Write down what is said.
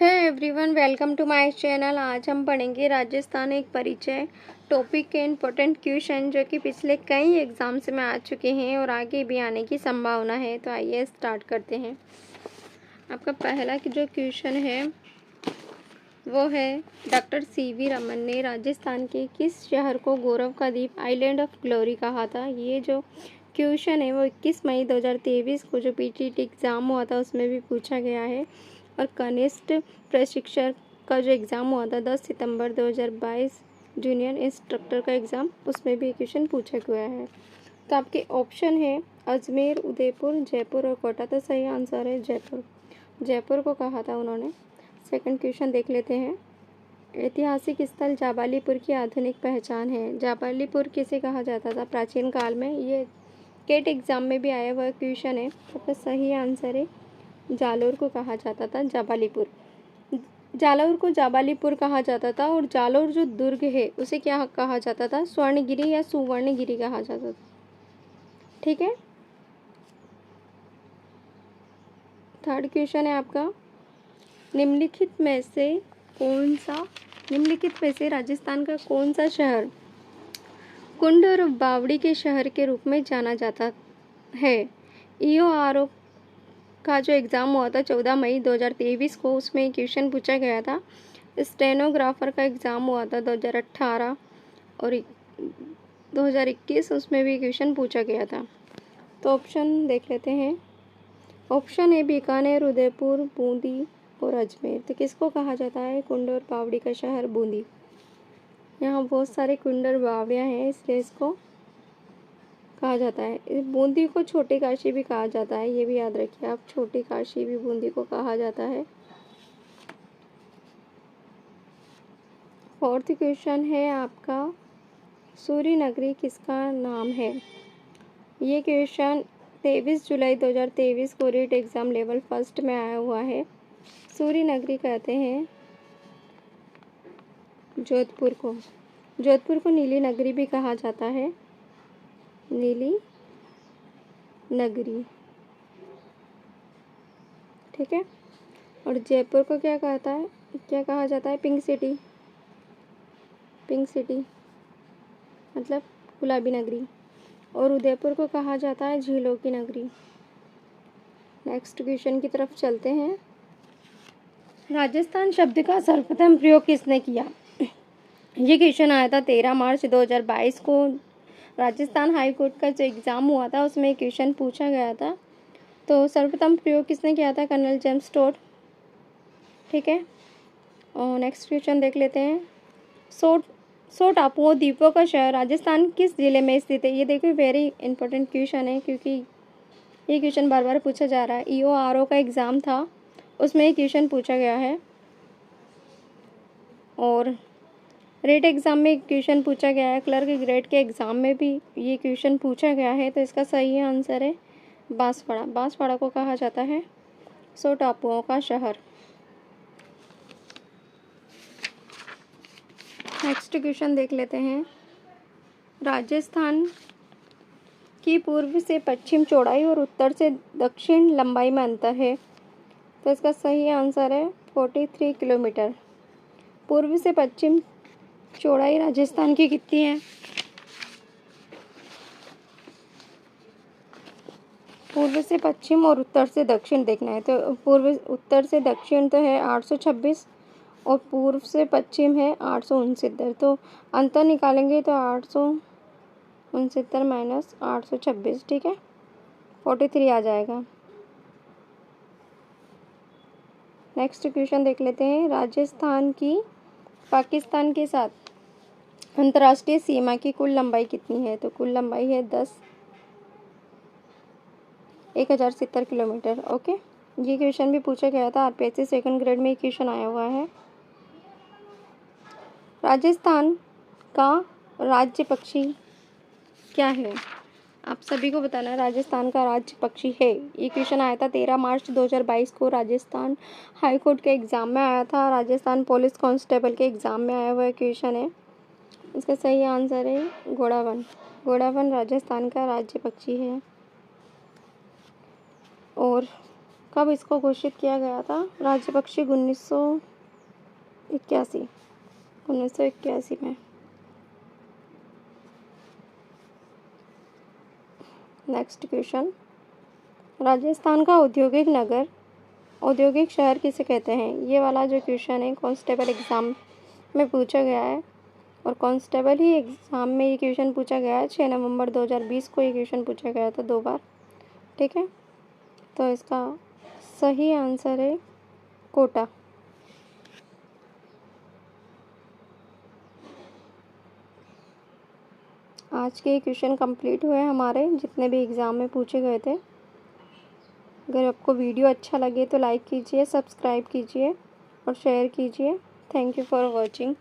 है everyone, welcome to my channel. आज हम पढ़ेंगे राजस्थान एक परिचय टॉपिक के इम्पोर्टेंट क्वेश्चन जो कि पिछले कई एग्जाम्स में आ चुके हैं और आगे भी आने की संभावना है। तो आइए स्टार्ट करते हैं। आपका पहला जो क्वेश्चन है वो है, डॉक्टर सीवी रमन ने राजस्थान के किस शहर को गौरव का द्वीप आइलैंड ऑफ ग्लोरी कहा था। ये जो क्वेश्चन है वो 21 मई 2023 को जो पीटीटी एग्ज़ाम हुआ था उसमें भी पूछा गया है, और कनिष्ठ प्रशिक्षक का जो एग्ज़ाम हुआ था 10 सितंबर 2022 जूनियर इंस्ट्रक्टर का एग्ज़ाम, उसमें भी क्वेश्चन पूछा गया है। तो आपके ऑप्शन है अजमेर, उदयपुर, जयपुर और कोटा। तो सही आंसर है जयपुर। जयपुर को कहा था उन्होंने। सेकंड क्वेश्चन देख लेते हैं। ऐतिहासिक स्थल जाबालीपुर की आधुनिक पहचान है। जाबालीपुर किसे कहा जाता था प्राचीन काल में? ये केट एग्ज़ाम में भी आया हुआ क्वेश्चन है। तो सही आंसर है जालोर को कहा जाता था जाबालीपुर। जालोर को जाबालीपुर कहा जाता था, और जालोर जो दुर्ग है उसे क्या कहा जाता था? स्वर्णगिरी या सुवर्णगिरी कहा जाता था। ठीक है। थर्ड क्वेश्चन है आपका, निम्नलिखित में से राजस्थान का कौन सा शहर कुंड और बावड़ी के शहर के रूप में जाना जाता है? ईओआरओ का जो एग्ज़ाम हुआ था 14 मई 2023 को, उसमें क्वेश्चन पूछा गया था। स्टेनोग्राफर का एग्ज़ाम हुआ था 2018 और 2021, उसमें भी क्वेश्चन पूछा गया था। तो ऑप्शन देख लेते हैं। ऑप्शन ए बीकानेर, उदयपुर, बूंदी और अजमेर। तो किसको कहा जाता है कुंड और बावड़ी का शहर? बूंदी। यहाँ बहुत सारे कुंड और बावड़ियाँ हैं, इसलिए इसको कहा जाता है। इस बूंदी को छोटी काशी भी कहा जाता है, ये भी याद रखिए आप। छोटी काशी भी बूंदी को कहा जाता है। फोर्थ क्वेश्चन है आपका, सूर्य नगरी किसका नाम है? ये क्वेश्चन 23 जुलाई 2023 को रीट एग्ज़ाम लेवल फर्स्ट में आया हुआ है। सूर्य नगरी कहते हैं जोधपुर को। जोधपुर को नीली नगरी भी कहा जाता है, नीली नगरी। ठीक है। और जयपुर को क्या कहा जाता है? Pink city. पिंक सिटी मतलब गुलाबी नगरी। और उदयपुर को कहा जाता है झीलों की नगरी। नेक्स्ट क्वेश्चन की तरफ चलते हैं। राजस्थान शब्द का सर्वप्रथम प्रयोग किसने किया? ये क्वेश्चन आया था 13 मार्च 2022 को। राजस्थान हाई कोर्ट का जो एग्ज़ाम हुआ था उसमें क्वेश्चन पूछा गया था। तो सर्वप्रथम प्रयोग किसने किया था? Colonel James Tod. ठीक है। और नेक्स्ट क्वेश्चन देख लेते हैं। सौ टापुओं द्वीपों का शहर राजस्थान किस जिले में स्थित है? ये देखिए वेरी इंपॉर्टेंट क्वेश्चन है, क्योंकि ये क्वेश्चन बार बार पूछा जा रहा है। ईओआरओ का एग्ज़ाम था, उसमें ये क्वेश्चन पूछा गया है, और रेट एग्ज़ाम में क्वेश्चन पूछा गया है। क्लर्क ग्रेड के एग्ज़ाम में भी ये क्वेश्चन पूछा गया है। तो इसका सही आंसर है बांसवाड़ा। बांसवाड़ा को कहा जाता है 100 टापुओं का शहर। नेक्स्ट क्वेश्चन देख लेते हैं। राजस्थान की पूर्व से पश्चिम चौड़ाई और उत्तर से दक्षिण लंबाई में अंतर है। तो इसका सही आंसर है 43 किलोमीटर। पूर्व से पश्चिम चौड़ाई राजस्थान की कितनी है? पूर्व से पश्चिम और उत्तर से दक्षिण देखना है। तो उत्तर से दक्षिण तो है 826 और पूर्व से पश्चिम है 869। तो अंतर निकालेंगे तो 869 माइनस 826, ठीक है, 43 आ जाएगा। नेक्स्ट क्वेश्चन देख लेते हैं। राजस्थान की पाकिस्तान के साथ अंतर्राष्ट्रीय सीमा की कुल लंबाई कितनी है? तो कुल लंबाई है 1070 किलोमीटर। ओके, ये क्वेश्चन भी पूछा गया था आरपीएससी सेकंड ग्रेड में, क्वेश्चन आया हुआ है। राजस्थान का राज्य पक्षी क्या है? आप सभी को बताना है राजस्थान का राज्य पक्षी है। ये क्वेश्चन आया था 13 मार्च 2022 को। राजस्थान हाई कोर्ट के एग्ज़ाम में आया था, राजस्थान पुलिस कांस्टेबल के एग्ज़ाम में आया हुआ क्वेश्चन है। इसका सही आंसर है घोड़ावन। घोड़ावन राजस्थान का राज्य पक्षी है। और कब इसको घोषित किया गया था? राज्य पक्षी 1981 में। नेक्स्ट क्वेश्चन, राजस्थान का औद्योगिक शहर किसे कहते हैं? ये वाला जो क्वेश्चन है कांस्टेबल एग्ज़ाम में पूछा गया है, और कांस्टेबल ही एग्ज़ाम में ये क्वेश्चन पूछा गया है। 6 नवंबर 2020 को ये क्वेश्चन पूछा गया था 2 बार। ठीक है, तो इसका सही आंसर है कोटा। आज के क्वेश्चन कंप्लीट हुए हमारे, जितने भी एग्ज़ाम में पूछे गए थे। अगर आपको वीडियो अच्छा लगे तो लाइक कीजिए, सब्सक्राइब कीजिए और शेयर कीजिए। Thank you for watching.